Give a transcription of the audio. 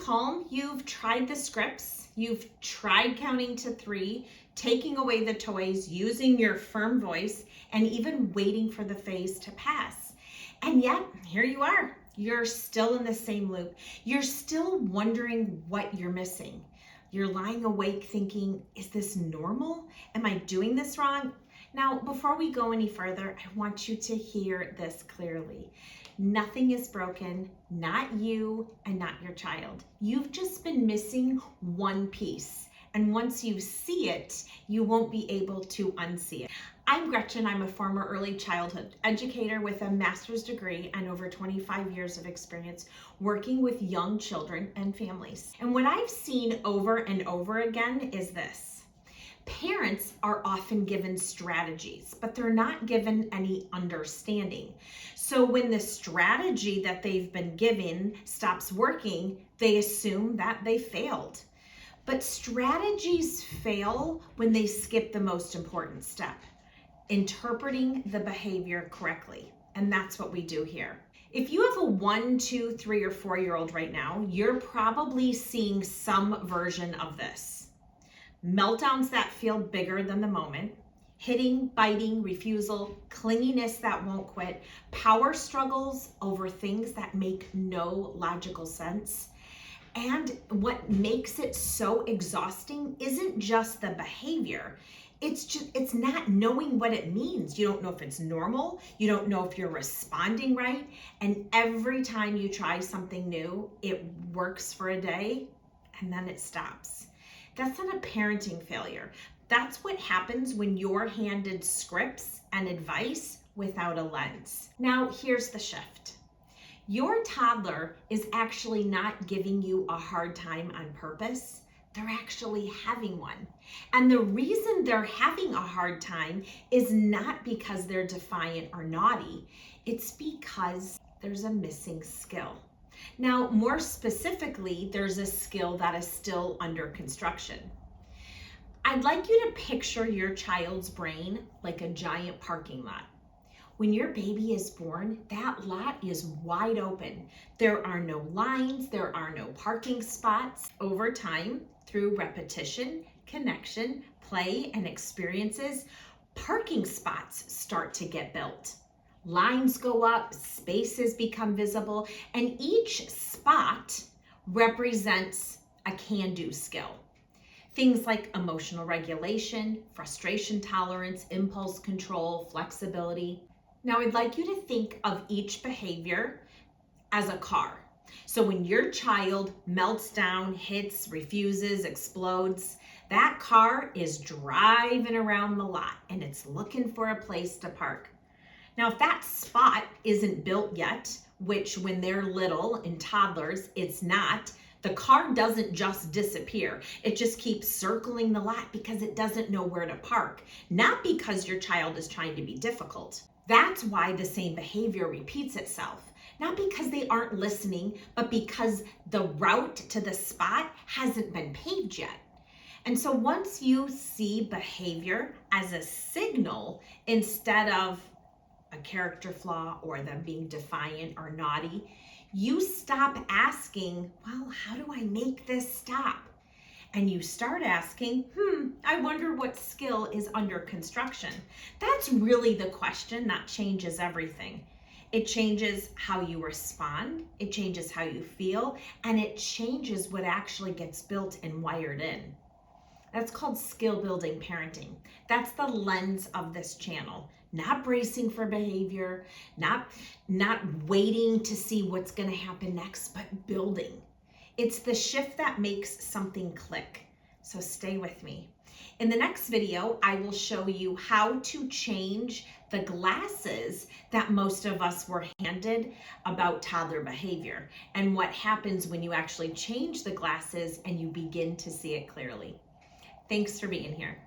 home, you've tried the scripts, you've tried counting to 3, taking away the toys, using your firm voice, and even waiting for the phase to pass. And yet, here you are. You're still in the same loop. You're still wondering what you're missing. You're lying awake thinking, is this normal? Am I doing this wrong? Now, before we go any further, I want you to hear this clearly. Nothing is broken, not you and not your child. You've just been missing one piece. And once you see it, you won't be able to unsee it. I'm Gretchen. I'm a former early childhood educator with a master's degree and over 25 years of experience working with young children and families. And what I've seen over and over again is this. Parents are often given strategies, but they're not given any understanding. So when the strategy that they've been given stops working, they assume that they failed. But strategies fail when they skip the most important step, interpreting the behavior correctly. And that's what we do here. If you have a 1, 2, 3, or 4-year-old right now, you're probably seeing some version of this. Meltdowns that feel bigger than the moment, hitting, biting, refusal, clinginess that won't quit, power struggles over things that make no logical sense. And what makes it so exhausting isn't just the behavior. It's not knowing what it means. You don't know if it's normal. You don't know if you're responding right. And every time you try something new, it works for a day and then it stops. That's not a parenting failure. That's what happens when you're handed scripts and advice without a lens. Now, here's the shift. Your toddler is actually not giving you a hard time on purpose. They're actually having one. And the reason they're having a hard time is not because they're defiant or naughty. It's because there's a missing skill. Now, more specifically, there's a skill that is still under construction. I'd like you to picture your child's brain like a giant parking lot. When your baby is born, that lot is wide open. There are no lines, there are no parking spots. Over time, through repetition, connection, play, and experiences, parking spots start to get built. Lines go up, spaces become visible, and each spot represents a can-do skill. Things like emotional regulation, frustration tolerance, impulse control, flexibility. Now, I'd like you to think of each behavior as a car. So when your child melts down, hits, refuses, explodes, that car is driving around the lot and it's looking for a place to park. Now, if that spot isn't built yet, which when they're little and toddlers, it's not, the car doesn't just disappear. It just keeps circling the lot because it doesn't know where to park, not because your child is trying to be difficult. That's why the same behavior repeats itself, not because they aren't listening, but because the route to the spot hasn't been paved yet. And so once you see behavior as a signal instead of a character flaw or them being defiant or naughty, you stop asking, well, how do I make this stop? And you start asking, I wonder what skill is under construction. That's really the question that changes everything. It changes how you respond, it changes how you feel, and it changes what actually gets built and wired in. That's called skill building parenting. That's the lens of this channel. Not bracing for behavior, not waiting to see what's going to happen next, but building. It's the shift that makes something click. So stay with me. In the next video, I will show you how to change the glasses that most of us were handed about toddler behavior and what happens when you actually change the glasses and you begin to see it clearly. Thanks for being here.